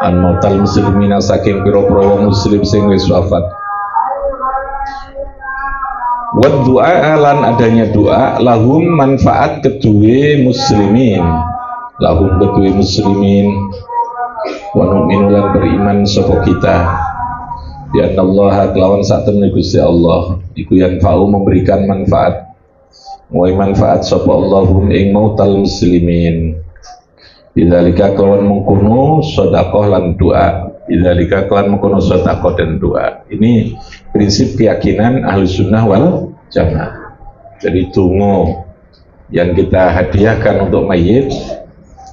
an mautal muslimina saking pira-pira muslim sing wis wafat. Wa du'a lan adanya doa lahum manfaat kedue muslimin, lahum kedue muslimin wa nu'minu lan beriman sapa kita ya Allah kelawan sak temne Gusti Allah iku yang fa'u memberikan manfaat wa manfaat sapa Allahum ing mautal muslimin bidzalika kelawan mengkono sedekah lan doa bidzalika kelawan mengkono sedekah dan doa. Ini prinsip keyakinan Ahlus Sunnah wal Jamaah. Jadi tungo yang kita hadiahkan untuk mayit,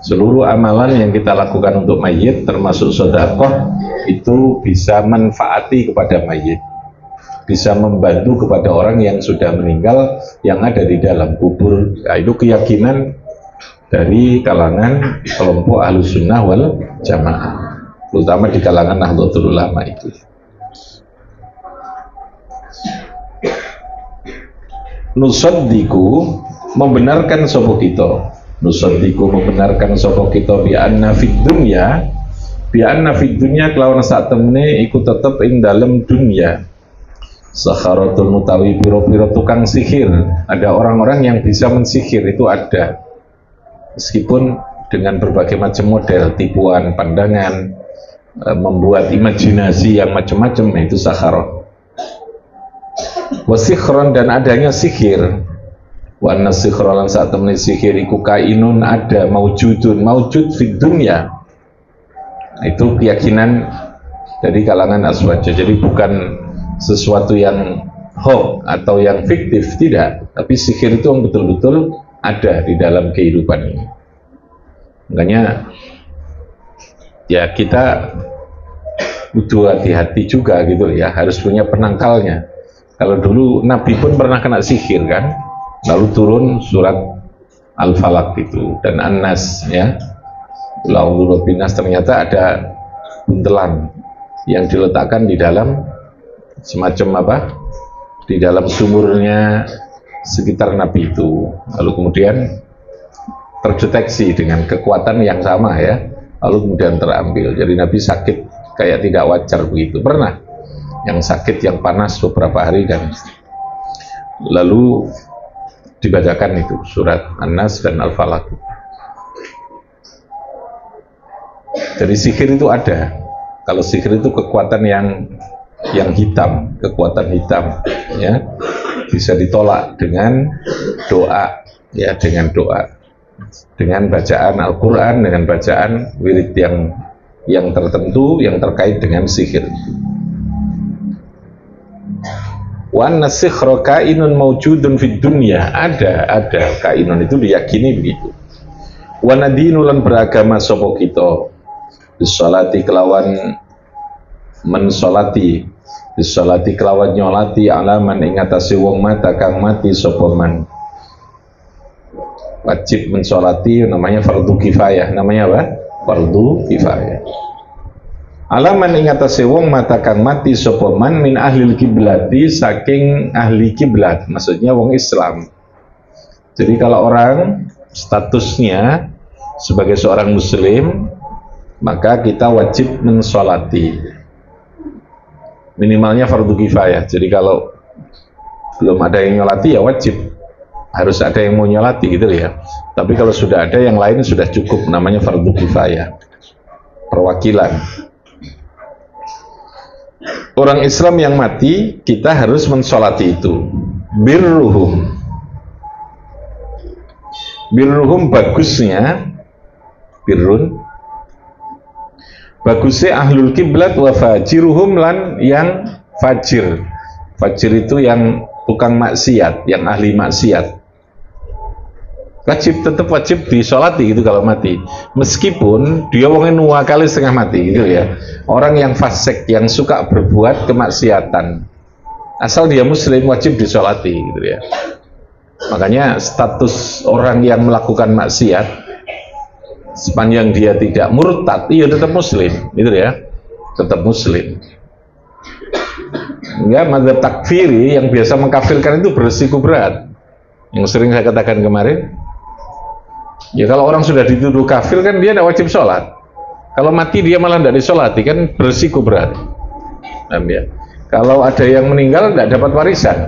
seluruh amalan yang kita lakukan untuk mayit termasuk sedekah itu bisa manfaati kepada mayit, bisa membantu kepada orang yang sudah meninggal yang ada di dalam kubur. Nah, itu keyakinan dari kalangan kelompok Ahlus Sunnah wal Jamaah, terutama di kalangan Nahdlatul Ulama itu. Nusaddiku membenarkan sapa kita, nusaddiku membenarkan sapa kita bi anna fid dunya, bi anna fid dunya kelawan sak temne iku tetep ing dalem dunya sakharatul mutawi piro-piro tukang sihir. Ada orang-orang yang bisa mensihir, itu ada, meskipun dengan berbagai macam model, tipuan, pandangan, membuat imajinasi yang macam-macam, itu sakharah. Wasikhron dan adanya sihir, wa anna sikhron saat temani sihir iku kainun ada maujudun maujud fid dunya. Itu keyakinan dari kalangan aswaja. Jadi bukan sesuatu yang hoax atau yang fiktif, tidak, tapi sihir itu yang betul-betul ada di dalam kehidupan ini. Makanya ya kita butuh hati-hati juga gitu ya, harus punya penangkalnya. Kalau dulu Nabi pun pernah kena sihir kan, lalu turun surat Al-Falaq itu dan An-Nas ya. Lalu binas ternyata ada buntelan yang diletakkan di dalam semacam apa? Di dalam sumurnya sekitar Nabi itu. Lalu kemudian terdeteksi dengan kekuatan yang sama ya. Lalu kemudian terambil. Jadi Nabi sakit kayak tidak wajar begitu. Pernah yang sakit, yang panas beberapa hari, dan lalu dibacakan itu surat An-Nas dan Al-Falaq. Jadi sihir itu ada. Kalau sihir itu kekuatan yang hitam, kekuatan hitam ya, bisa ditolak dengan doa ya, dengan doa, dengan bacaan Al-Quran, dengan bacaan wirid yang tertentu yang terkait dengan sihir. Wa anna sikhra kainun maujudun fid dunya, ada kainun itu diyakini begitu. Wa nadinu lan beragama sapa kita bisolati kelawan mensolati, bisolati kelawan nyolati alaman ing atase wong mata kang mati sapa man. Wajib mensolati namanya fardu kifayah, namanya apa? Fardu kifayah. Alaman ing atase wong mata kang mati sapa man min ahlil kiblati, saking ahli kiblat, maksudnya wong Islam. Jadi kalau orang statusnya sebagai seorang muslim, maka kita wajib mensolati, minimalnya fardu kifayah. Jadi kalau belum ada yang nyolati ya wajib, harus ada yang mau nyolati gitu ya. Tapi kalau sudah ada yang lain sudah cukup, namanya fardu kifayah, perwakilan. Orang Islam yang mati kita harus mensolati itu. Birruhum bagusnya, birrun bagusnya ahlul kiblat wa fajiruhum lan yang fajir. Fajir itu yang tukang maksiat, yang ahli maksiat. Tetap wajib disolati gitu kalau mati, meskipun dia wongnya nua kali setengah mati gitu ya. Orang yang fasik, yang suka berbuat kemaksiatan, asal dia muslim wajib disolati gitu ya. Makanya status orang yang melakukan maksiat sepanjang dia tidak murtad, iya tetap muslim gitu ya, tetap muslim. Enggak, madzhab takfiri yang biasa mengkafirkan itu berisiko berat, yang sering saya katakan kemarin. Ya kalau orang sudah dituduh kafir kan dia tidak wajib sholat. Kalau mati dia malah tidak disolati, kan berisiko berat. Ya. Kalau ada yang meninggal tidak dapat warisan.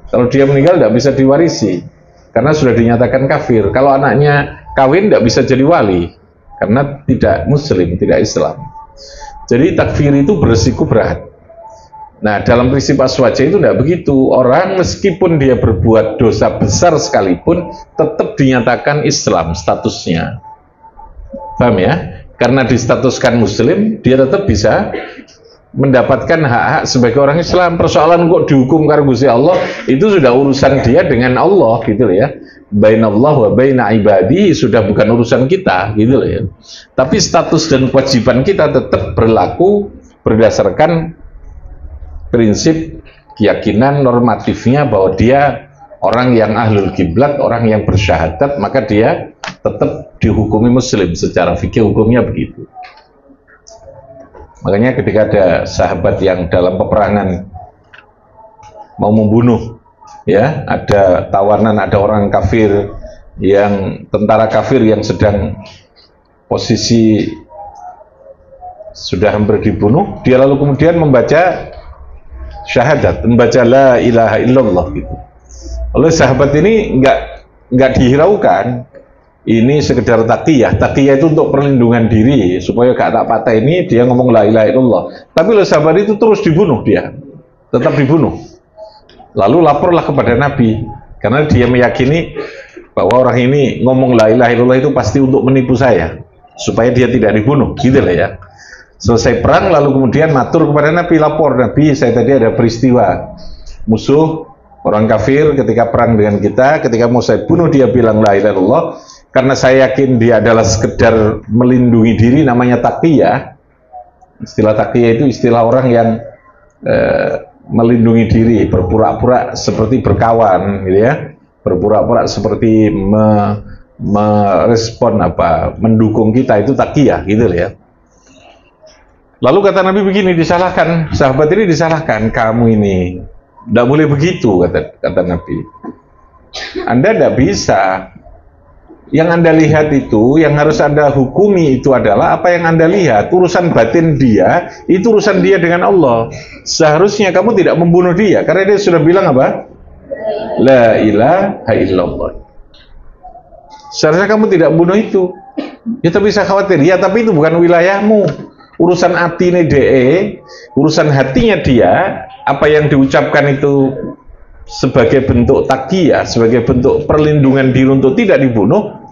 Kalau dia meninggal tidak bisa diwarisi karena sudah dinyatakan kafir. Kalau anaknya kawin tidak bisa jadi wali karena tidak muslim, tidak Islam. Jadi takfir itu berisiko berat. Nah, dalam prinsip aswaja itu tidak begitu. Orang meskipun dia berbuat dosa besar sekalipun tetap dinyatakan Islam statusnya. Paham ya? Karena distatuskan muslim, dia tetap bisa mendapatkan hak-hak sebagai orang Islam. Persoalan kok dihukum karena Gusti Allah, itu sudah urusan dia dengan Allah, gitu loh ya. Bainallah wa baina ibadi, sudah bukan urusan kita, gitu loh ya. Tapi status dan kewajiban kita tetap berlaku berdasarkan prinsip keyakinan normatifnya bahwa dia orang yang ahlul kiblat, orang yang bersyahadat, maka dia tetap dihukumi muslim. Secara fikih hukumnya begitu. Makanya ketika ada sahabat yang dalam peperangan mau membunuh, ya, ada tawanan, ada orang kafir, yang tentara kafir yang sedang posisi sudah hampir dibunuh, dia lalu kemudian membaca syahadat, membaca la ilaha illallah gitu. Oleh sahabat ini nggak dihiraukan, ini sekedar taqiyah. Taqiyah itu untuk perlindungan diri supaya gak tak patah, ini dia ngomong la ilaha illallah. Tapi oleh sahabat itu terus dibunuh, dia tetap dibunuh. Lalu laporlah kepada Nabi karena dia meyakini bahwa orang ini ngomong la ilaha illallah itu pasti untuk menipu saya supaya dia tidak dibunuh, gitu lah ya. Selesai perang lalu kemudian matur kepada Nabi, lapor, Nabi saya tadi ada peristiwa musuh orang kafir ketika perang dengan kita, ketika mau saya bunuh dia bilang la ilaha illallah. Karena saya yakin dia adalah sekedar melindungi diri, namanya taqiyah. Istilah taqiyah itu istilah orang yang melindungi diri, berpura-pura seperti berkawan, gitu ya. Berpura-pura seperti merespon mendukung kita, itu taqiyah, gitu ya. Lalu kata Nabi begini, disalahkan, sahabat ini disalahkan, kamu ini tidak boleh begitu, kata Nabi. Anda tidak bisa. Yang Anda lihat itu, yang harus Anda hukumi itu adalah apa yang Anda lihat. Urusan batin dia, itu urusan dia dengan Allah. Seharusnya kamu tidak membunuh dia, karena dia sudah bilang apa? La ilaha illallah. Seharusnya kamu tidak bunuh itu. Ya tapi saya khawatir, ya tapi itu bukan wilayahmu. Urusan hati DE, urusan hatinya dia, apa yang diucapkan itu sebagai bentuk taqiyah, sebagai bentuk perlindungan diri untuk tidak dibunuh,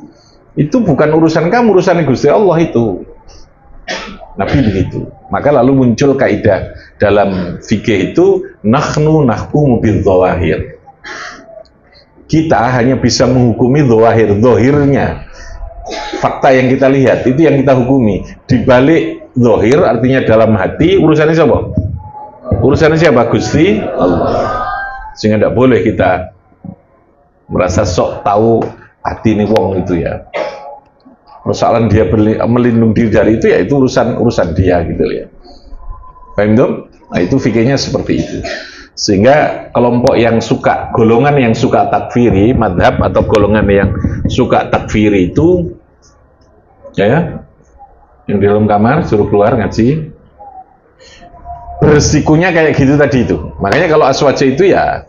itu bukan urusan kamu, urusan Gusti Allah itu. Nabi begitu. Maka lalu muncul kaidah dalam fikih itu, nahnu nahkumu bidzawahir. Kita hanya bisa menghukumi dzawahir, dzahirnya. Fakta yang kita lihat, itu yang kita hukumi. Di balik dzahir, artinya dalam hati, urusannya siapa? Urusannya siapa? Gusti Allah. Sehingga tidak boleh kita merasa sok tahu hati ini wong itu ya. Persoalan dia melindungi diri dari itu, ya itu urusan dia gitu ya. Paham dong? Nah itu fikihnya seperti itu. Sehingga kelompok yang suka, golongan yang suka takfiri, madhab atau golongan yang suka takfiri itu, ya, yang di dalam kamar suruh keluar ngaji. Bersikunya kayak gitu tadi itu. Makanya kalau aswaja itu ya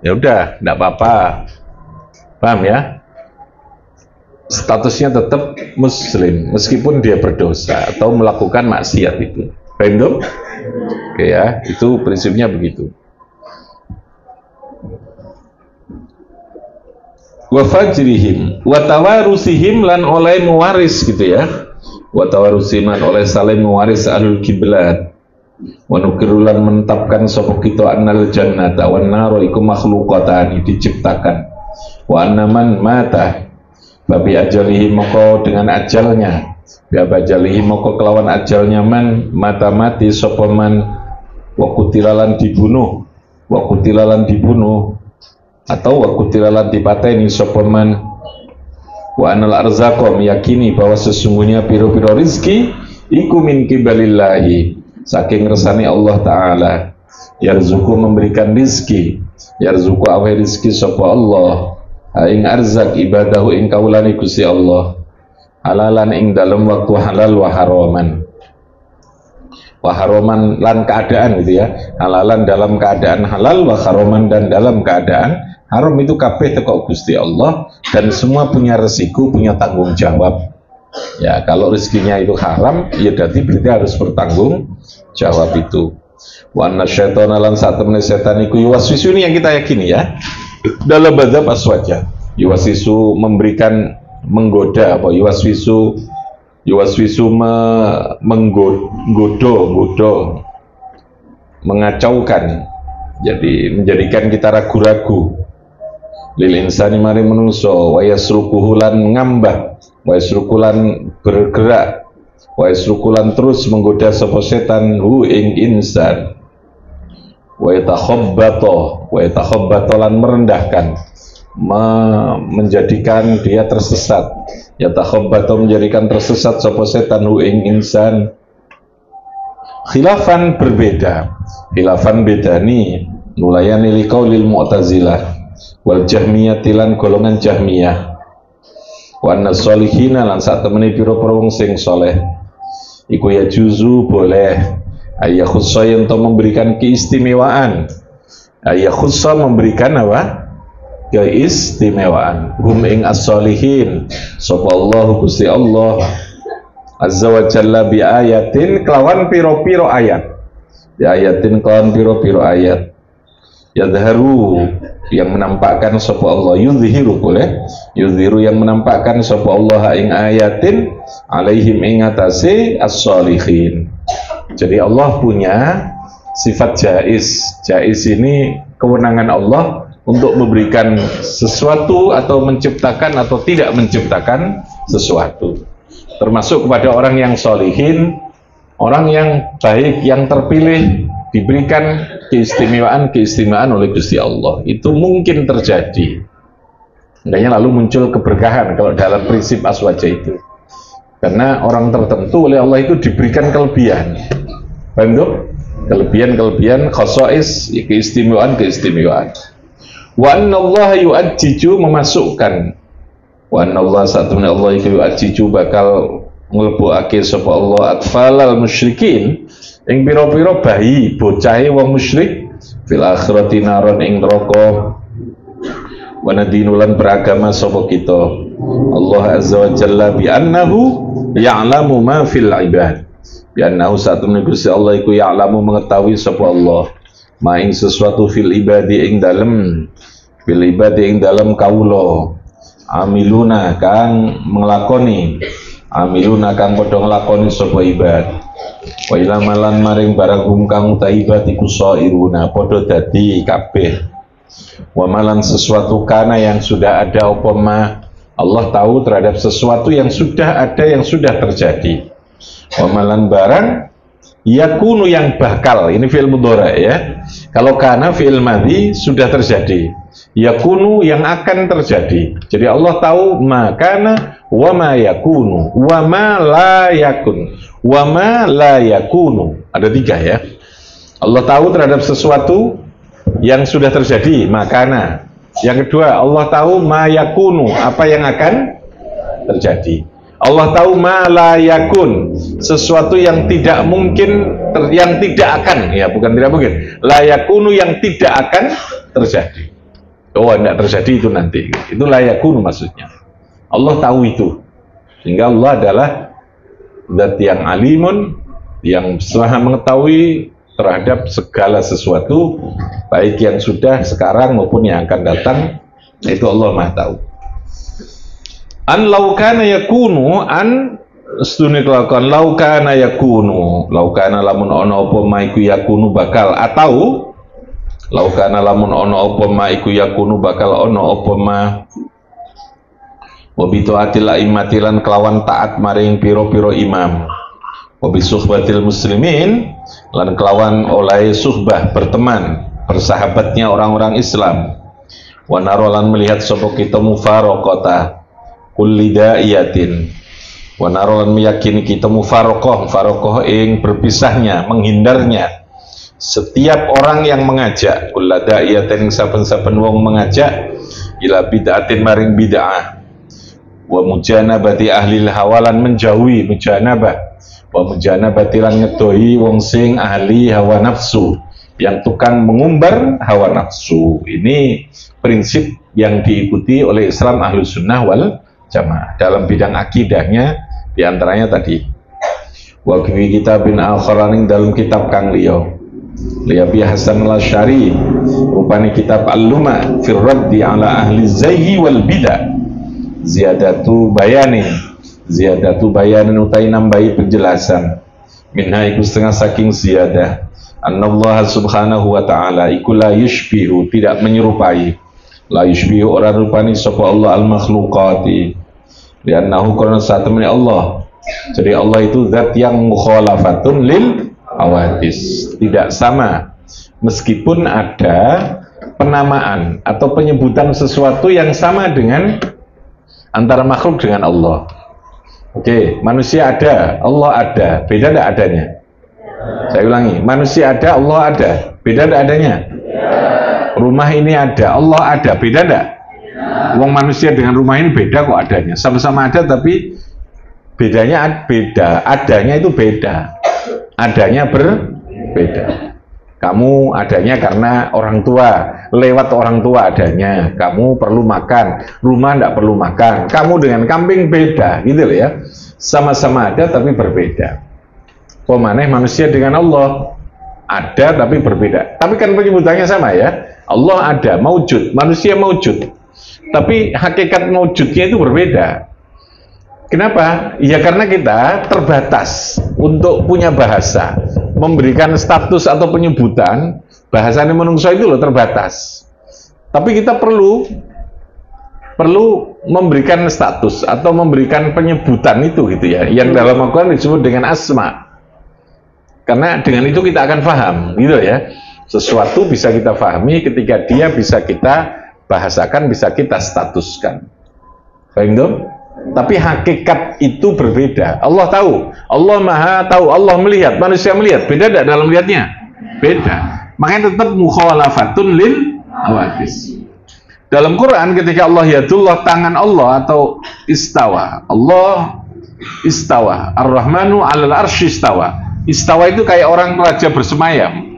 udah, tidak apa-apa. Paham ya? Statusnya tetap muslim meskipun dia berdosa atau melakukan maksiat itu. Paham dong? Oke ya, itu prinsipnya begitu. Wa fajrihim wa tawarusihim lan oleh mewaris gitu ya. Wa tawarusihim lan oleh saling mewaris ahlul kiblat. Wa nukirulan menetapkan sapa kita annal jannata wan nar iku makhluqatan, diciptakan. Wa annaman mata babi ajalihi moko dengan ajalnya, babi ajalihi moko kelawan ajalnya man mata mati sapa man wa kutilalan dibunuh, wa kutilalan dibunuh atau wa kutilalan dipateni sapa man wa anal arzaqa meyakini bahwa sesungguhnya piro-piro rizki iku min kibalillahi, saking resani Allah Ta'ala. Yarzuku memberikan rizki, yarzuku awe rizki sapa Allah, ing arzak ibadahu ing kaulani Gusti Allah. halalan ing dalam waktu halal wa haraman lan keadaan gitu ya, halalan dalam keadaan halal wa haraman dan dalam keadaan haram. Itu kabeh teko Gusti Allah dan semua punya resiko, punya tanggung jawab. Ya, kalau rezekinya itu haram, ya berarti harus bertanggung jawab itu. Wa anna syaitana lan sak temene setan iku yuwaswisu, ini yang kita yakini ya. Dalam badzab aswaja. Yuwaswisu memberikan, menggoda, apa yuwaswisu menggoda, mengacaukan. Jadi menjadikan kita ragu-ragu. Lil insani mari menungso wa yasrukuhu lan ngambah, wa yasrukulan bergerak, wa yasrukulan terus menggoda sapa setan hu ing insan, wa yatakhabbato lan merendahkan, menjadikan dia tersesat. Yatakhabbato menjadikan tersesat sapa setan hu ing insan. Khilafan berbeda, khilafan bedani nulayani liqaulil mu'tazilah wal jahmiyah tilan golongan jahmiyah. Wa anna sholihina lan sak temene pira-pira wong sing saleh iku ya juzu boleh ayah khussa yang memberikan keistimewaan, ayah khussa memberikan apa? Keistimewaan hum ing as-sholihin sapa Allah Gusti Allah azza wa jalla bi ayatin kelawan piro-piro ayat, bi ayatin kelawan piro-piro ayat, yadharu yang menampakkan sapa Allah, yudhiru boleh, yudhiru yang menampakkan sapa Allah ing ayatin alaihim ing atase as-sholihin. Jadi Allah punya sifat jaiz. Jaiz ini kewenangan Allah untuk memberikan sesuatu atau menciptakan atau tidak menciptakan sesuatu. Termasuk kepada orang yang sholihin, orang yang baik, yang terpilih, diberikan keistimewaan oleh Gusti Allah. Itu mungkin terjadi. Makanya lalu muncul keberkahan kalau dalam prinsip aswaja itu. Karena orang tertentu oleh Allah itu diberikan kelebihan. Bentuk kelebihan khasais, keistimewaan. Wa anna Allah yu'ajjiju memasukkan, wa anna Allah satuna Allah yu'ajjiju bakal nglebokake sapa Allah atfalal musyrikin ing pira-pira bayi bocahe wong musyrik fil akhirati naron ing neraka. Wa nadinulan beragama sapa kita Allah azza wa jalla bi annahu ya'lamu ma fil ibad, bi annahu satuna Gusti Allah iku ya'lamu mengetahui sapa Allah ma ing sesuatu fil ibadi ing dalem, fil ibadi ing dalem kawula, amiluna kang nglakoni, amiluna kang padha nglakoni sapa ibad, wa ilamalan maring barang kang taibat iku sairuna padha dadi kabeh, wa malan sesuatu kana yang sudah ada apa ma, Allah tahu terhadap sesuatu yang sudah ada, yang sudah terjadi. Wa malan barang yakunu yang bakal, ini fi'il mudhari ya. Kalau kana fi'il madhi sudah terjadi, yakunu yang akan terjadi. Jadi Allah tahu makana wa ma yakunu wa ma la yakun wa ma la yakunu. Ada tiga ya. Allah tahu terhadap sesuatu yang sudah terjadi, makana. Yang kedua, Allah tahu ma yakunu, apa yang akan terjadi. Allah tahu ma la yakun, sesuatu yang tidak mungkin, yang tidak akan, ya bukan tidak mungkin, la yakunu yang tidak akan terjadi. Oh, tidak terjadi itu nanti. Itu la yakunu maksudnya. Allah tahu itu. Sehingga Allah adalah zat yang alimun, yang maha mengetahui terhadap segala sesuatu, baik yang sudah sekarang maupun yang akan datang. Itu Allah maha tahu. An laukana yakunu, an stune kelakuan laukana yakunu, laukana lamun ono apa ma iku yakunu bakal, atau laukana lamun ono apa ma iku yakunu bakal ono apa ma wabitu atila imatilan kelawan taat maring piro-piro imam, wabisuhbatil muslimin lan kelawan oleh suhbah berteman bersahabatnya orang-orang Islam, wanarolan melihat sapa kita mufaraqata kulli da'iyatin, wa narolan meyakini kita mufaraqah ing berpisahnya, menghindarnya setiap orang yang mengajak, kulli da'iyatin saben-saben wong mengajak ila bid'atin maring bid'ah, wa mujanabati ahlil hawalan menjauhi mujanabah, wa mujanabati lan ngedohi wong sing ahli hawa nafsu, yang tukang mengumbar hawa nafsu. Ini prinsip yang diikuti oleh Islam Ahlus Sunnah wal Jamaah dalam bidang akidahnya, diantaranya tadi wa fi kitabin akharaning dalam kitab kang liya Abi Hasan al-Asy'ari rupane kitab Al-Luma fi raddi ala ahli zayyi wal bidah, ziyadatu bayanin utai nambahi penjelasan minha iku setengah saking ziyadah annallaha subhanahu wa ta'ala iku la yushbihu tidak menyerupai, la yushbihu orang rupani sapa Allah al-makhluqati liannahu karena saat temen Allah, jadi Allah itu zat yang mukhalafatun lil awadis, tidak sama meskipun ada penamaan atau penyebutan sesuatu yang sama dengan antara makhluk dengan Allah. Oke, manusia ada, Allah ada, beda tidak adanya? Saya ulangi, manusia ada, Allah ada, beda tidak adanya? Rumah ini ada, Allah ada, beda tidak? Wong manusia dengan rumah ini beda kok adanya, sama-sama ada tapi bedanya beda, adanya itu beda, adanya berbeda. Kamu adanya karena orang tua, lewat orang tua adanya. Kamu perlu makan, rumah tidak perlu makan. Kamu dengan kambing beda, gitu loh ya. Sama-sama ada tapi berbeda. Pemaneh manusia dengan Allah ada tapi berbeda. Tapi kan penyebutannya sama ya. Allah ada, maujud, manusia maujud. Tapi hakikat maujudnya itu berbeda. Kenapa? Ya karena kita terbatas untuk punya bahasa, memberikan status atau penyebutan. Bahasanya manusia itu loh terbatas. Tapi kita perlu memberikan status atau memberikan penyebutan itu gitu ya, yang dalam Al-Quran disebut dengan asma. Karena dengan itu kita akan paham gitu ya. Sesuatu bisa kita pahami ketika dia bisa kita bahasakan, bisa kita statuskan. Paham dong? Tapi hakikat itu berbeda. Allah tahu, Allah maha tahu, Allah melihat, manusia melihat. Beda tidak dalam melihatnya? Beda. Makanya tetap mukhalafatun lil awadis. Dalam Quran ketika Allah yadullah, tangan Allah atau istawa, Allah istawa, ar-Rahmanu alal arsy istawa. Istawa itu kayak orang raja bersemayam.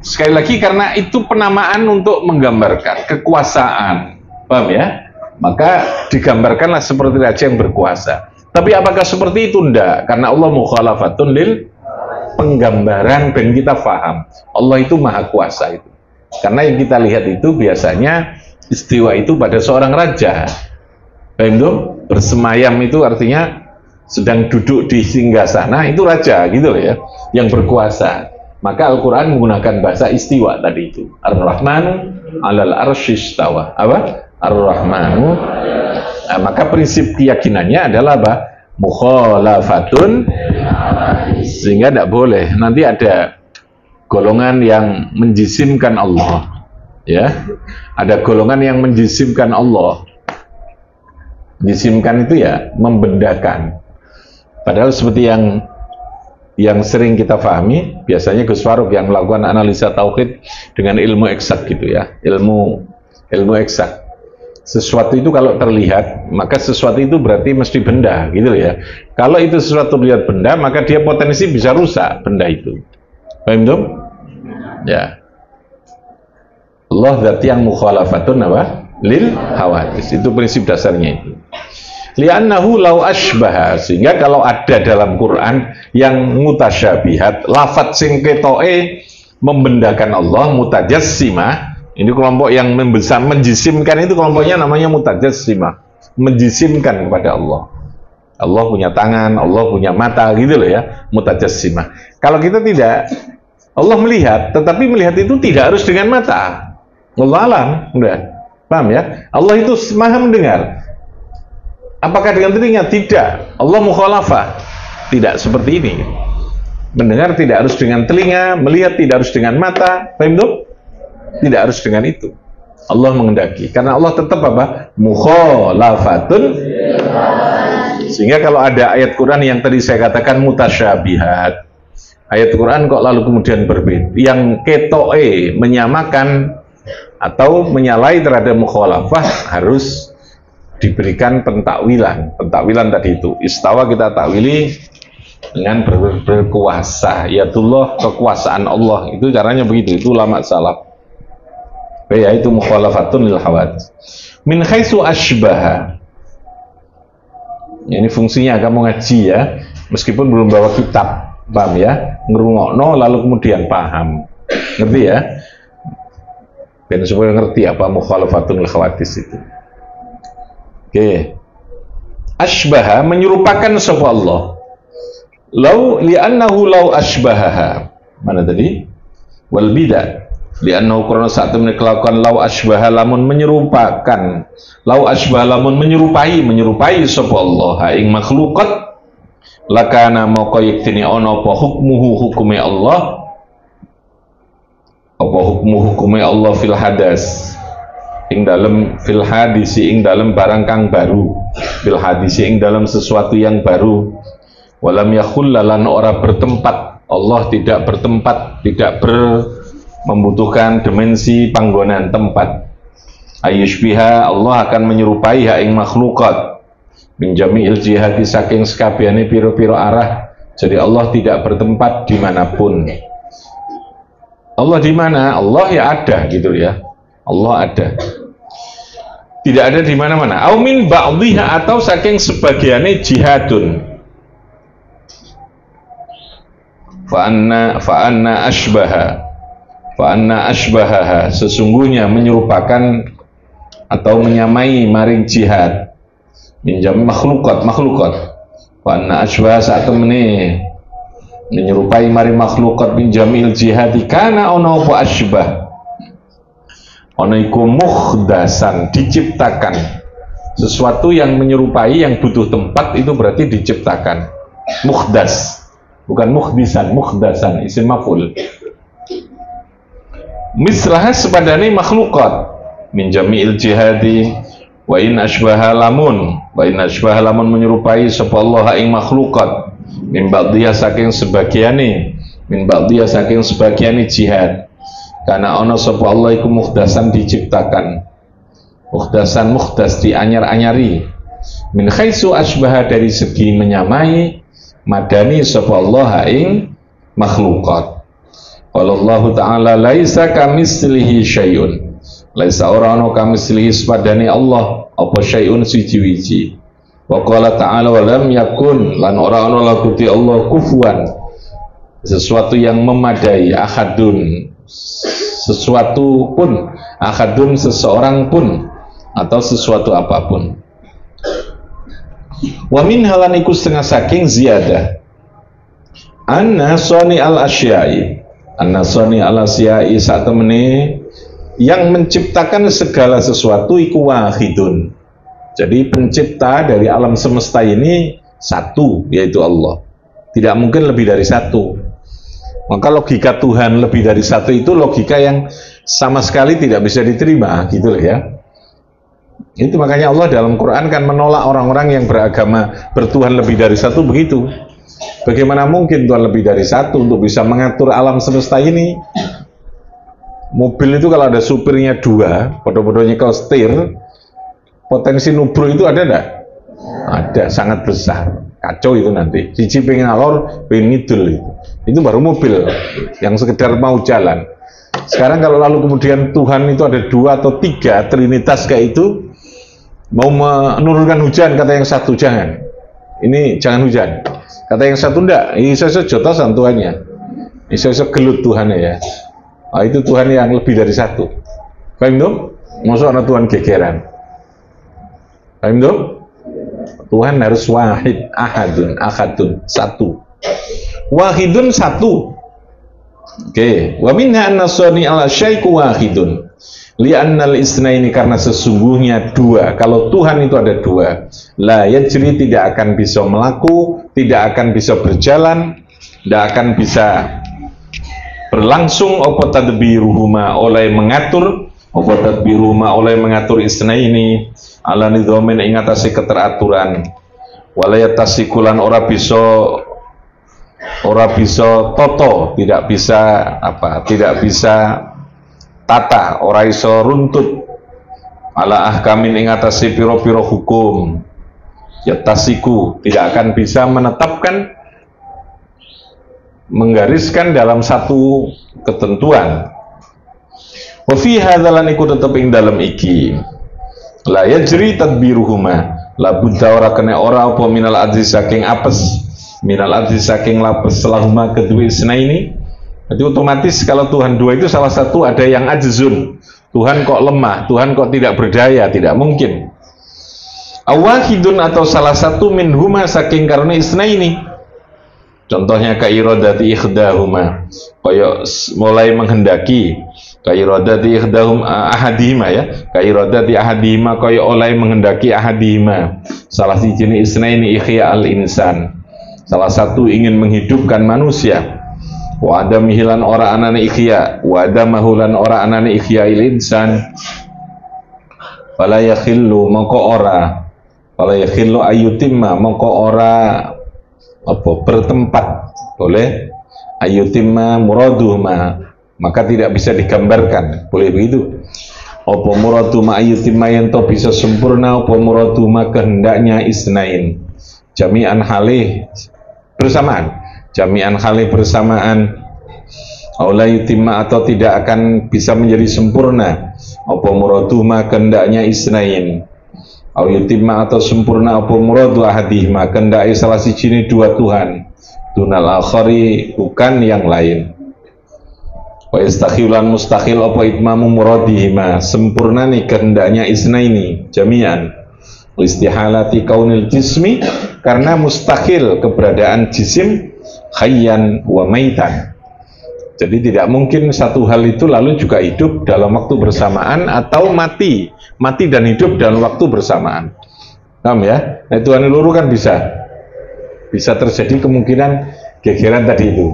Sekali lagi karena itu penamaan untuk menggambarkan kekuasaan. Paham ya? Maka digambarkanlah seperti raja yang berkuasa. Tapi apakah seperti itu? Enggak, karena Allah mukhalafatun lil, penggambaran ben kita faham. Allah itu maha kuasa itu. Karena yang kita lihat itu biasanya istiwa itu pada seorang raja. Paham itu? Bersemayam itu artinya sedang duduk di singgasana, itu raja gitu loh ya, yang berkuasa. Maka Al-Quran menggunakan bahasa istiwa tadi itu. Ar-Rahmanu alal arsy istawa. Apa? Ar-Rahmanu. Nah, maka prinsip keyakinannya adalah apa? Mukhalafatun, sehingga tidak boleh nanti ada golongan yang menjisimkan Allah, ya. Ada golongan yang menjisimkan Allah. Menjisimkan itu ya membendakan. Padahal seperti yang sering kita pahami, biasanya Gus Faruk yang melakukan analisa tauhid dengan ilmu eksak gitu ya, ilmu eksak. Sesuatu itu kalau terlihat, maka sesuatu itu berarti mesti benda, gitu ya. Kalau itu sesuatu terlihat benda, maka dia potensi bisa rusak benda itu. Paham tuh? Ya. Allah zat yang mukhalafatun apa? Lil hawadis. Itu prinsip dasarnya itu. Li'annahu law ashbaha, sehingga kalau ada dalam Quran yang mutasyabihat, lafadz sing ketoke membendakan Allah, mutajassimah. Ini kelompok yang membesar, menjisimkan itu kelompoknya namanya mutajassimah, menjisimkan kepada Allah. Allah punya tangan, Allah punya mata, gitu loh ya, mutajassimah. Kalau kita tidak, Allah melihat, tetapi melihat itu tidak harus dengan mata. Allah alam, udah, paham ya? Allah itu maha mendengar. Apakah dengan telinga? Tidak. Allah mukhalafah, tidak seperti ini. Mendengar tidak harus dengan telinga, melihat tidak harus dengan mata, paham tuh? Tidak harus dengan itu. Allah mengendaki. Karena Allah tetap apa? Mukhalafatun. Sehingga kalau ada ayat Quran yang tadi saya katakan mutasyabihat, ayat Quran kok lalu kemudian berbeda, yang ketoe menyamakan atau menyalahi terhadap mukhalafah, harus diberikan pentakwilan tadi itu. Istawa kita takwili dengan berkuasa, yatullah, kekuasaan Allah, itu caranya begitu, itu ulama salaf. Yaitu mukhalafatun lil hawadits. Min haitsu asbaha. Ini fungsinya kamu ngaji ya, meskipun belum bawa kitab, paham ya? Ngerungokno lalu kemudian paham. Ngerti ya? Ben supaya ngerti apa mukhalafatun lil hawadits itu. Oke. Asbaha menyerupakan sapa Allah. Li'annahu law asbahaha. Mana tadi? Wal bidah. Li'annahu karena saat temen kelakuan law asbaha lamun menyerupakan. Law asbaha lamun menyerupai sapa Allah ing makhluqat lakana moko yektine ana apa hukmuhu hukume Allah. Apa hukume Allah fil hadas. Ing dalam fil hadisi ing dalam barang kang baru. Fil hadisi ing dalam sesuatu yang baru. Walam yakhullalan ora bertempat. Allah tidak bertempat, tidak membutuhkan dimensi panggonan tempat. Ayushbiha Allah akan menyerupai ing makhlukat min jami'il jihati saking sekabehane piro-piro arah. Jadi Allah tidak bertempat dimanapun. Allah di mana? Allah ya ada gitu ya. Allah ada. Tidak ada di mana-mana. Au min ba'dhiha atau saking sebagiannya jihadun. Fa anna asbahaha sesungguhnya menyerupakan atau menyamai maring jihad minjam makhlukat fa anna asbaha saat temene menyerupai maring makhlukat minjamil jihad kana ono apa asbah ono iku mukhdasan diciptakan sesuatu yang menyerupai yang butuh tempat itu berarti diciptakan mukhdas bukan mukhdasan isim maf'ul mislah sepadane makhlukat min jami'il jihadi wa in asbaha lamun menyerupai sapa Allah ing makhlukat min ba'dhiya saking sebagiane jihad karena ana sapa Allah iku mukhdasan diciptakan mukhdas dianyar-anyari min khaitsu asbaha dari segi menyamai madani sapa Allah ing makhlukat. Allah Ta'ala laisa kamislihi syai'un. Laisa ora ana kamislihi sepadane Allah apa syai'un siji-wiji. Wa qala ta'ala wa lam yakun lan ora ana lakuti Allah kufuwan. Sesuatu yang memadai ahadun. Sesuatu pun ahadun seseorang pun atau sesuatu apapun. Wa min halaniku setengah saking ziyadah. Anna sani al-asyai An-nasani al-asyai saat temene yang menciptakan segala sesuatu iku wahidun. Jadi pencipta dari alam semesta ini satu, yaitu Allah. Tidak mungkin lebih dari satu. Maka logika Tuhan lebih dari satu itu logika yang sama sekali tidak bisa diterima, gitu loh ya. Itu makanya Allah dalam Quran kan menolak orang-orang yang beragama bertuhan lebih dari satu begitu. Bagaimana mungkin Tuhan lebih dari satu untuk bisa mengatur alam semesta ini? Mobil itu kalau ada supirnya dua, podo-podonya kalau setir, potensi nubro itu ada enggak? Ada, sangat besar. Kacau itu nanti. Siji pengen alor, pengen ngidul itu. Itu baru mobil yang sekedar mau jalan. Sekarang kalau lalu kemudian Tuhan itu ada dua atau tiga, trinitas kayak itu, mau menurunkan hujan, kata yang satu jangan. Ini jangan hujan. Kata yang satu enggak, iso-iso jotosan Tuhannya. Iso-iso gelut Tuhannya ya. Nah, itu Tuhan yang lebih dari satu. Paham dong? Maksud anak Tuhan gegeran. Paham dong? Tuhan harus wahid, ahadun, satu. Wahidun satu. Oke. Wa minna an-nasani ala syaiku wahidun. Li'annal isnaini karena sesungguhnya dua. Kalau Tuhan itu ada dua, la yajri tidak akan bisa melaku, tidak akan bisa berjalan, tidak akan bisa berlangsung apa tadbiruhuma oleh mengatur isnaini ala nidhamin ing atase keteraturan. Walayatasi kulan ora bisa toto, tidak bisa tata, ora iso runtut ala ahkamin ing atase piro-piro hukum, ya tasiku tidak akan bisa menetapkan, menggariskan dalam satu ketentuan. Wa fi hadzalan iku tetep ing dalem iki la yajri tadbiruhuma, la budda ora kena ora apa minal adzi saking apes, minal adzi saking lapes selahuma kedua isna ini. Jadi otomatis kalau Tuhan dua itu salah satu ada yang ajzun, Tuhan kok lemah, Tuhan kok tidak berdaya, tidak mungkin. Awahidun atau salah satu minhuma saking karena isna ini. Contohnya kairodati ikhdahuma, koyok mulai menghendaki, kairodati ikhdahum ahadihima ya, kairodati ahadihima koyok oleh menghendaki ahadihima. Salah si jenis isna ini ihya al insan, salah satu ingin menghidupkan manusia. Wa ada mihilan ora anane ihya, wa ada mahulan ora anane ihya il insan. Fala yakhillu mongko ora, fala yakhillu ayyutimma mongko ora apa bertempat boleh ayyutimma muraduhma, maka tidak bisa digambarkan, boleh begitu. Apa muraduma ayyutimma yang to bisa sempurna, apa muraduma kehendaknya isnain jami'an halih bersamaan, jami'an halih bersamaan, aula yutimma atau tidak akan bisa menjadi sempurna, apa muraduma kehendaknya isnain, au yutimma atau sempurna apa muradu ahadihima kehendaki salah siji ini dua Tuhan, dunal akhari bukan yang lain. Wa istakhilan mustakhil apa itmamu muradihima sempurna nih kehendaknya isnaini jami'an, istihalati kaunil jismi karena mustakhil keberadaan jisim hayyan wa maitan. Jadi tidak mungkin satu hal itu lalu juga hidup dalam waktu bersamaan atau mati dan hidup dalam waktu bersamaan. Paham ya? Nah, Tuhan luru kan bisa terjadi kemungkinan gegeran tadi itu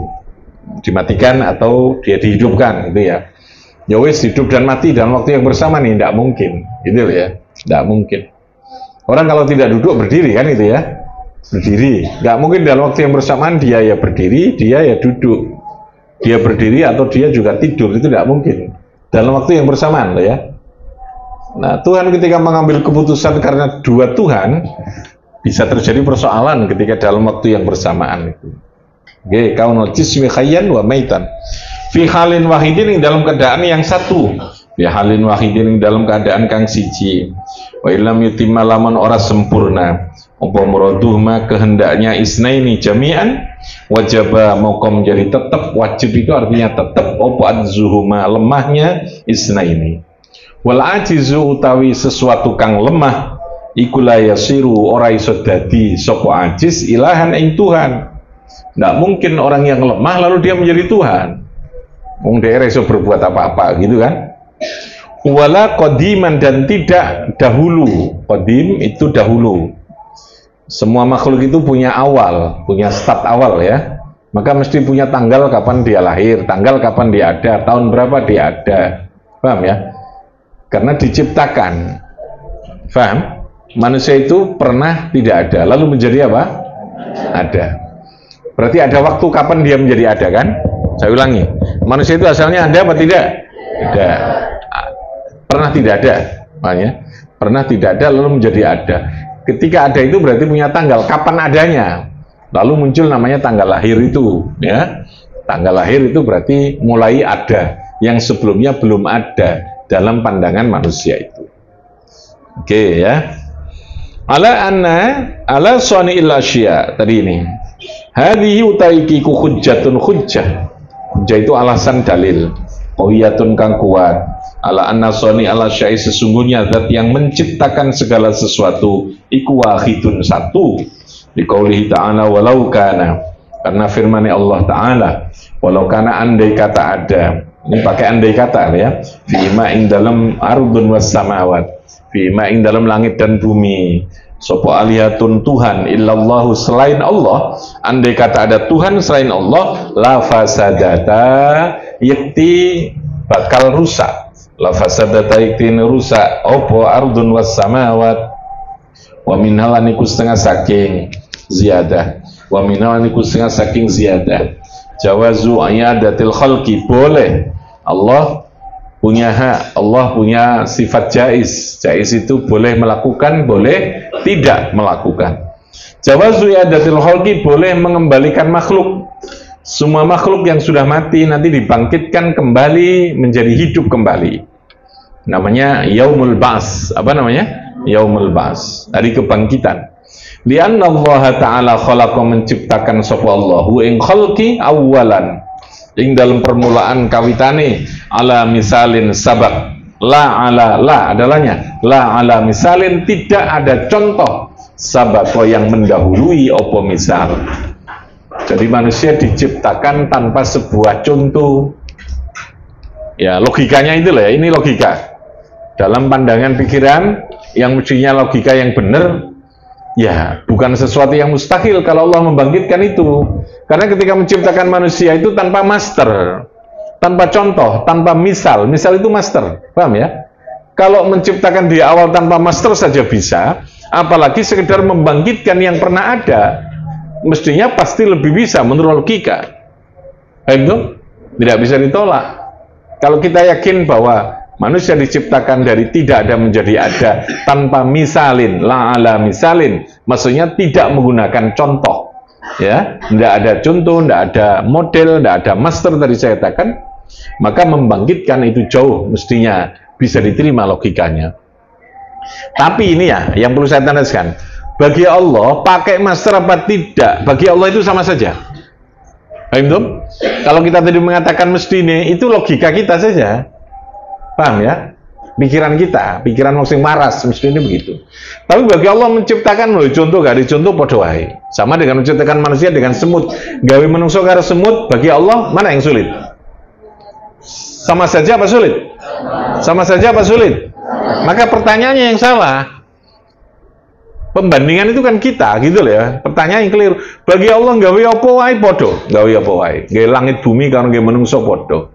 dimatikan atau dia dihidupkan gitu ya. Ya wis hidup dan mati dalam waktu yang bersamaan ini tidak mungkin, gitu ya, tidak mungkin. Orang kalau tidak duduk berdiri kan itu ya, berdiri, nggak mungkin dalam waktu yang bersamaan dia ya berdiri, dia ya duduk, dia berdiri atau dia juga tidur, itu tidak mungkin dalam waktu yang bersamaan ya. Nah Tuhan ketika mengambil keputusan karena dua Tuhan bisa terjadi persoalan ketika dalam waktu yang bersamaan itu. Oke, kaunul jismi khayyan wa maitan fi halin wahidin dalam keadaan yang satu, fi halin wahidin dalam keadaan kang siji. Wa illam yutimma lamun ora sempurna apa muraduhma kehendaknya isnaini jami'an wajaba maka menjadi tetap, wajib itu artinya tetap apa adzuhuma lemahnya isnaini. Wal ajizu utawi sesuatu kang lemah iku la yasiru ora iso dadi sapa ajiz ilahan ing Tuhan. Nggak mungkin orang yang lemah lalu dia menjadi Tuhan. Wong dia iso berbuat apa-apa gitu kan. Wala qadiman dan tidak dahulu. Qadim itu dahulu. Semua makhluk itu punya awal, punya start awal ya. Maka mesti punya tanggal kapan dia lahir, tanggal kapan dia ada, tahun berapa dia ada. Paham ya? Karena diciptakan. Paham? Manusia itu pernah tidak ada, lalu menjadi apa? Ada. Berarti ada waktu kapan dia menjadi ada kan? Saya ulangi, manusia itu asalnya ada apa tidak? Tidak. Pernah tidak ada, makanya pernah tidak ada lalu menjadi ada. Ketika ada itu berarti punya tanggal kapan adanya, lalu muncul namanya tanggal lahir itu, ya. Tanggal lahir itu berarti mulai ada, yang sebelumnya belum ada dalam pandangan manusia itu. Oke ya. Ala soni'il asya tadi ini. Hadhihi utaiki ku hujjatun hujjah. Hujjah itu alasan dalil. Qawiyatun kang kuat. Ala anna soni ala syai sesungguhnya zat yang menciptakan segala sesuatu iku wahidun satu. Biqaulihi ta'ala walau kana. Karena firman Allah Ta'ala walau kana andai kata ada. Ini pakai andai kata ya. Fima ing dalam ardun was samawat. Fima ing dalam langit dan bumi. Sopo alihatun Tuhan illallahu selain Allah, andai kata ada Tuhan selain Allah, la fasadata yakti bakal rusak, la fasadata yakti rusak opo ardun was samawat wa minhalaniku setengah saking ziyadah, wa minhalaniku setengah saking ziyadah jawazu ayadatil khalqi boleh Allah punya hak, Allah punya sifat jaiz. Jaiz itu boleh melakukan, boleh tidak melakukan. Jawazu i'adatil khalqi, boleh mengembalikan makhluk. Semua makhluk yang sudah mati nanti dibangkitkan kembali menjadi hidup kembali. Namanya yaumul ba's. Apa namanya? Yaumul ba's, hari kebangkitan. Lianna Allah Ta'ala khalaqa, menciptakan sapa Allahu ing khalqi awalan, ing dalam permulaan kawitane, ala misalin sabak, la adalahnya, la ala misalin, tidak ada contoh sabako yang mendahului opo misal. Jadi manusia diciptakan tanpa sebuah contoh. Ya, logikanya itu lah ya, ini logika. Dalam pandangan pikiran yang mestinya logika yang benar, ya bukan sesuatu yang mustahil kalau Allah membangkitkan itu. Karena ketika menciptakan manusia itu tanpa master, tanpa contoh, tanpa misal. Misal itu master, paham ya? Kalau menciptakan di awal tanpa master saja bisa, apalagi sekedar membangkitkan yang pernah ada, mestinya pasti lebih bisa menurut logika. Itu tidak bisa ditolak. Kalau kita yakin bahwa manusia diciptakan dari tidak ada menjadi ada tanpa misalin, la ala misalin, maksudnya tidak menggunakan contoh, ya, tidak ada contoh, tidak ada model, tidak ada master tadi saya katakan, maka membangkitkan itu jauh mestinya bisa diterima logikanya. Tapi ini ya yang perlu saya tandaskan, bagi Allah pakai master apa tidak, bagi Allah itu sama saja. Paham? Kalau kita tadi mengatakan mesti ini, itu logika kita saja. Paham ya? Pikiran kita, pikiran masing maras, mesti ini begitu. Tapi bagi Allah menciptakan, loh, contoh gak dicontoh podo wae. Sama dengan menciptakan manusia dengan semut. Gawe menungso karo semut, bagi Allah mana yang sulit? Sama saja apa sulit? Sama saja apa sulit? Maka pertanyaannya yang salah. Pembandingan itu kan kita, gitu loh ya. Pertanyaan yang keliru. Bagi Allah gawe apa wae podo, gawe apa wae. Gawe langit bumi karo gawe menungso podo.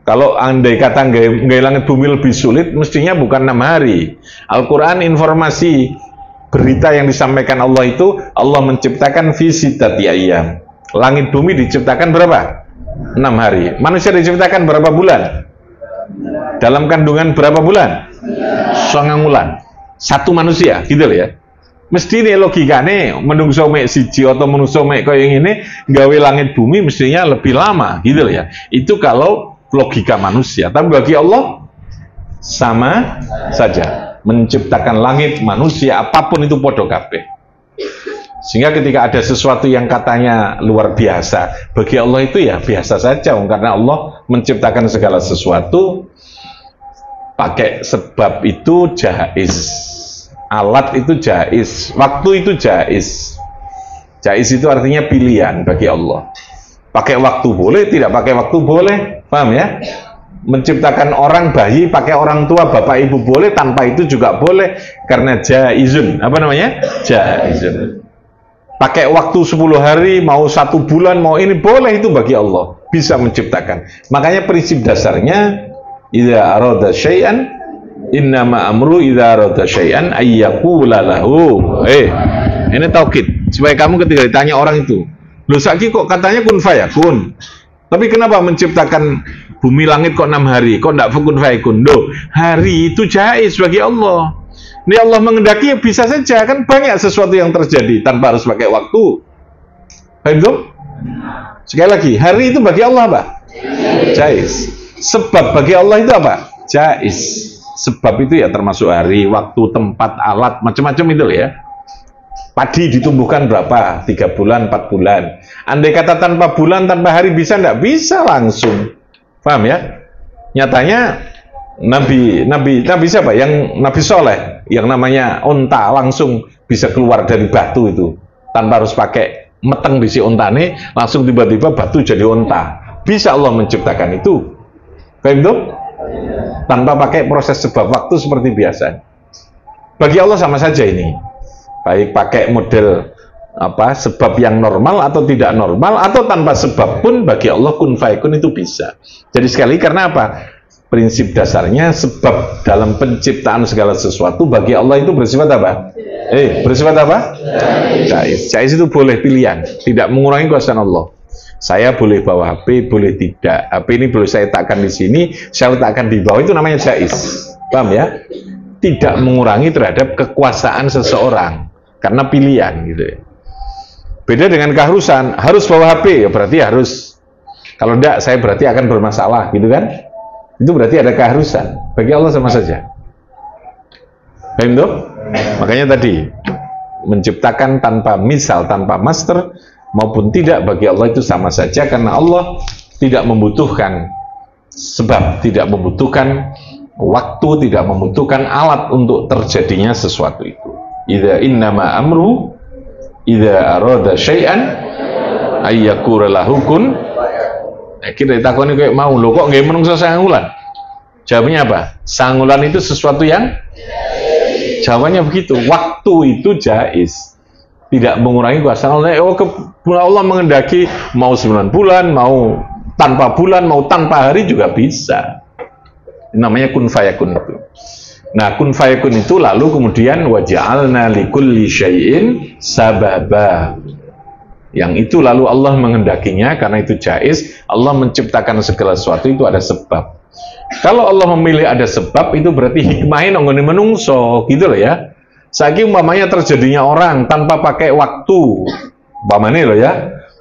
Kalau andai kata gawe langit bumi lebih sulit, mestinya bukan 6 hari. Al-Quran informasi berita yang disampaikan Allah itu, Allah menciptakan fi sittati ayyam. Langit bumi diciptakan berapa? 6 hari. Manusia diciptakan berapa bulan? Dalam kandungan berapa bulan? 9 bulan. Satu manusia, gitu loh ya. Mesti nih logikane menungso mek siji atau menungso mek kaya ngene gawe langit bumi mestinya lebih lama, gitu loh ya. Itu kalau logika manusia. Tapi bagi Allah sama saja, menciptakan langit, manusia, apapun itu podo kabeh. Sehingga ketika ada sesuatu yang katanya luar biasa, bagi Allah itu ya biasa saja, karena Allah menciptakan segala sesuatu pakai sebab itu jaiz. Alat itu jaiz, waktu itu jaiz. Jaiz itu artinya pilihan bagi Allah. Pakai waktu boleh, tidak pakai waktu boleh, paham ya? Menciptakan orang bayi pakai orang tua, bapak ibu boleh, tanpa itu juga boleh, karena jaizun. Apa namanya? Jaizun. Pakai waktu 10 hari, mau 1 bulan, mau ini boleh, itu bagi Allah. Bisa menciptakan. Makanya prinsip dasarnya, idza arada syai'an innama amru idza arada syai'an ayyaqula lahu. Ini taukid supaya kamu ketika ditanya orang itu, loh saiki kok katanya kun fayakun, tapi kenapa menciptakan bumi langit kok 6 hari, kok enggak kun fayakun? Loh, hari itu jaiz bagi Allah. Ini Allah mengendaki ya bisa saja, kan banyak sesuatu yang terjadi tanpa harus pakai waktu. Paham tuh? Sekali lagi, hari itu bagi Allah apa? Jaiz. Sebab bagi Allah itu apa? Jaiz. Sebab itu ya termasuk hari, waktu, tempat, alat, macam-macam itu ya. Padi ditumbuhkan berapa? 3 bulan, 4 bulan. Andai kata tanpa bulan, tanpa hari bisa enggak? Bisa langsung. Paham ya? Nyatanya Nabi siapa? Yang Nabi Soleh, yang namanya unta langsung bisa keluar dari batu itu tanpa harus pakai meteng di si untane, langsung tiba-tiba batu jadi unta. Bisa Allah menciptakan itu. Paham tuh? Tanpa pakai proses sebab waktu seperti biasa. Bagi Allah sama saja ini. Baik pakai model apa sebab yang normal atau tidak normal atau tanpa sebab pun bagi Allah kun fayakun itu bisa. Jadi sekali karena apa? Prinsip dasarnya sebab dalam penciptaan segala sesuatu bagi Allah itu bersifat apa? Bersifat apa? Jaiz. Jaiz itu boleh pilihan, tidak mengurangi kuasa Allah. Saya boleh bawa HP, boleh tidak. HP ini boleh saya letakkan di sini, saya letakkan di bawah, itu namanya jaiz. Paham ya? Tidak mengurangi terhadap kekuasaan seseorang karena pilihan gitu ya. Beda dengan keharusan, harus bawa HP, ya berarti harus. Kalau tidak, saya berarti akan bermasalah, gitu kan? Itu berarti ada keharusan. Bagi Allah sama saja. Paham tuh? Makanya tadi, menciptakan tanpa misal, tanpa master, maupun tidak, bagi Allah itu sama saja, karena Allah tidak membutuhkan sebab, tidak membutuhkan waktu, tidak membutuhkan alat untuk terjadinya sesuatu itu. Idza innama amru idza arada syai'an ayyakura lahu kun. Kita ditakoni kayak mau lho kok nggih menungso sangulan. Jawabnya apa? Sangulan itu sesuatu yang jawabannya begitu. Waktu itu jaiz. Tidak mengurangi kuasa Allah. Allah mengendaki mau 9 bulan, mau tanpa bulan, mau tanpa hari juga bisa. Namanya kun fayakun itu. Nah, kun fayakun itu lalu kemudian waja'alna likulli syai'in sababa. Yang itu lalu Allah menghendakinya, karena itu jaiz. Allah menciptakan segala sesuatu itu ada sebab. Kalau Allah memilih ada sebab, itu berarti hikmahnya nonggone menungso, gitu loh ya. Saiki umpamanya terjadinya orang tanpa pakai waktu, umpamanya loh ya,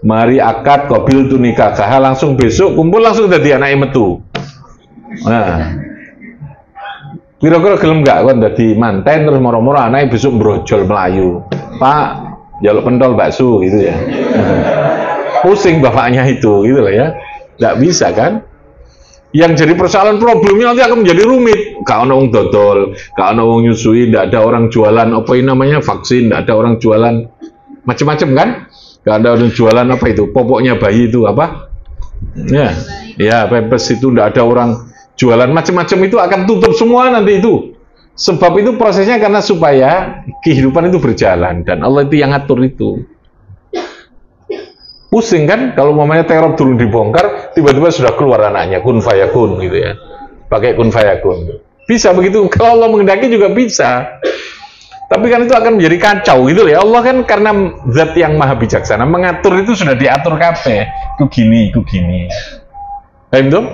mari akad qabil tu nikah, langsung besok kumpul langsung jadi anak metu. Nah, kira-kira gelem gak kon dadi manten terus moro-moro anake besok brojol Melayu. Pak, jaluk pentol bakso gitu ya. Pusing bapaknya itu, gitu loh ya. Nggak bisa kan? Yang jadi persoalan problemnya nanti akan menjadi rumit. Gak ada orang dodol, gak ada orang nyusui, gak ada orang jualan apa ini namanya vaksin, gak ada orang jualan macam-macam kan? Gak ada orang jualan apa itu, popoknya bayi itu apa? Ya, pempes itu, gak ada orang jualan macam-macam, itu akan tutup semua nanti itu. Sebab itu prosesnya karena supaya kehidupan itu berjalan, dan Allah itu yang ngatur itu. Pusing kan kalau mamanya teror turun dibongkar, tiba-tiba sudah keluar anaknya kun fayakun gitu ya, pakai kun fayakun. Bisa begitu, kalau Allah menghendaki juga bisa. Tapi kan itu akan menjadi kacau gitu ya. Allah kan karena zat yang maha bijaksana, mengatur itu sudah diatur kabeh. Itu gini, itu gini. Paham tuh?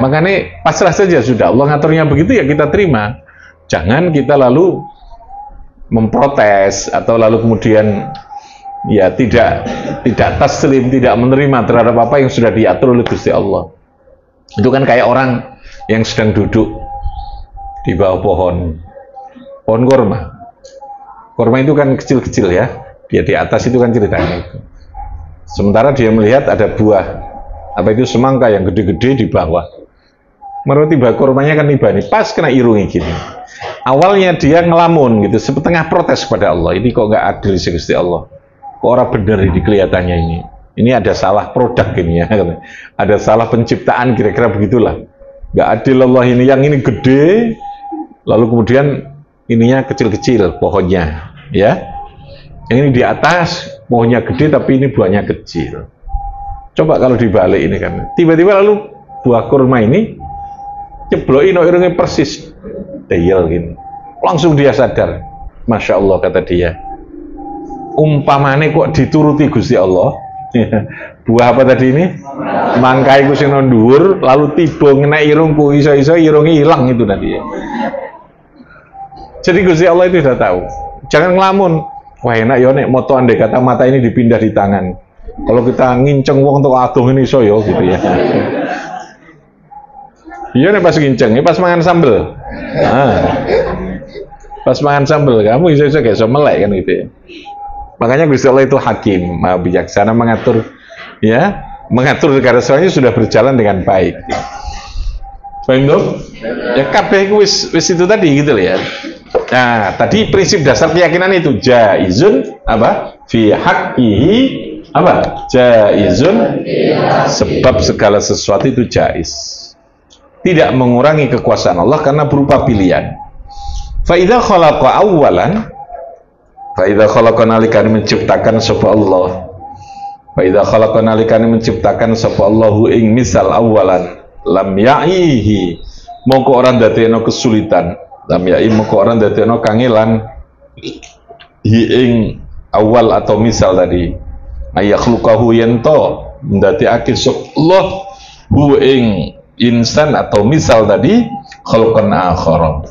Makanya pasrah saja sudah. Allah ngaturnya begitu ya kita terima. Jangan kita lalu memprotes atau lalu kemudian ya tidak taslim, tidak menerima terhadap apa yang sudah diatur oleh Gusti Allah. Itu kan kayak orang yang sedang duduk di bawah pohon kurma. Kurma itu kan kecil-kecil ya, dia di atas itu kan ceritanya itu. Sementara dia melihat ada buah apa itu semangka yang gede-gede di bawah. Menurut tiba kurmanya kan tiba nih, pas kena irungi gini. Awalnya dia ngelamun gitu, setengah protes kepada Allah. Ini kok nggak adil sih Gusti Allah. Kok orang bener ini kelihatannya ini. Ini ada salah produk ini ya. Ada salah penciptaan kira-kira begitulah. Nggak adil Allah ini, yang ini gede, lalu kemudian ininya kecil-kecil pohonnya, ya. Yang ini di atas pohonnya gede tapi ini buahnya kecil. Coba kalau dibalik ini kan, tiba-tiba lalu buah kurma ini ceblokin irungnya persis, deyel gini. Langsung dia sadar, Masya Allah kata dia. Umpamane kok dituruti Gusti Allah, buah apa tadi ini? Mangkai ku sing dhuwur, lalu tiba ngena irungku, iso-iso irungnya hilang itu nanti. Jadi Gusti Allah itu sudah tahu. Jangan ngelamun. Wah enak ya nek moto andai kata mata ini dipindah di tangan. Kalau kita nginceng wong untuk aduh ini iso ya gitu ya. Iya nek pas nginceng, pas mangan sambel. Nah, pas mangan sambel kamu iso-iso kayak iso melek kan gitu ya. Makanya Gusti Allah itu hakim, maha bijaksana mengatur ya, mengatur negara semuanya sudah berjalan dengan baik. Paham dong? Ya kabeh wis itu tadi gitu loh ya. Nah, tadi prinsip dasar keyakinan itu jaizun apa? Fi haqqihi apa? Jaizun, sebab segala sesuatu itu jaiz. Tidak mengurangi kekuasaan Allah karena berupa pilihan. Fa idza khalaqa awwalan, fa idza khalaqa nalikane menciptakan sapa Allah. Fa idza khalaqa nalikane menciptakan sapa Allahu ing misal awalan, lam ya'ihi moko ora ndadekno kesulitan. Lam ya'i moko ora ndadekno kangelan hi ing awal atau misal tadi. Ayakhluqahu yanto ndadekake sapa Allah hu ing insan atau misal tadi khalqan akhara.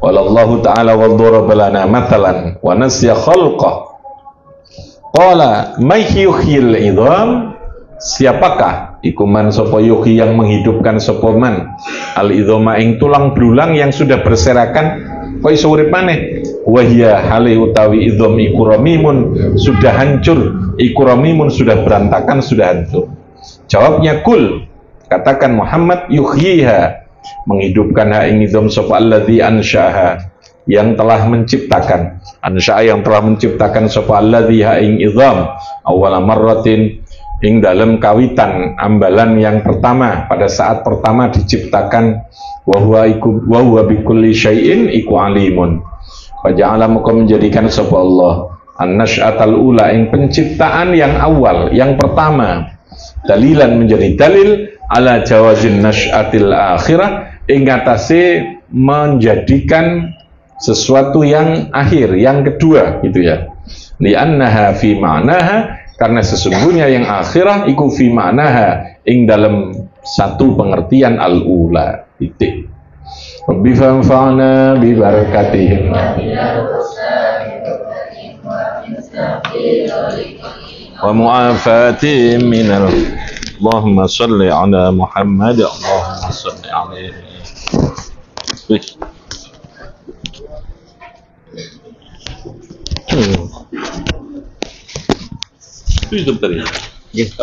Wallahu ta'ala wa daraba lana mathalan wa nasiya khalqah. Qala may yuhyil idham, siapakah iku man sapa yuhyi yang menghidupkan sapa man al idhama ing tulang belulang yang sudah berserakan kok iso urip maneh. Wa hiya hale utawi idham iku ramimun, sudah hancur, iku ramimun sudah berantakan, sudah hancur. Jawabnya kul, katakan Muhammad, yuhyiha, menghidupkan ha ing idham sapa alladzi ansya'aha, yang telah menciptakan, ansya'a yang telah menciptakan sapa alladzi ha ing idham awwala marratin, ing dalam kawitan ambalan yang pertama, pada saat pertama diciptakan. Wa huwa bikulli syai'in iku alimun. Fa ja'ala maka menjadikan sapa Allah an-nasy'atal ula ing penciptaan yang awal, yang pertama, dalilan menjadi dalil ala jawazin nasy'atil akhirah, ing atase menjadikan sesuatu yang akhir, yang kedua gitu ya. Li annaha fi ma'naha, karena sesungguhnya yang akhirah iku fi ma'naha, ing dalam satu pengertian al-ula. Titik. Rabbi fanfa'na bi barakatihim wa mu'afatihim minal. Allahumma salli ala Muhammad, Allahumma salli alaihi. Itu tadi. Yes.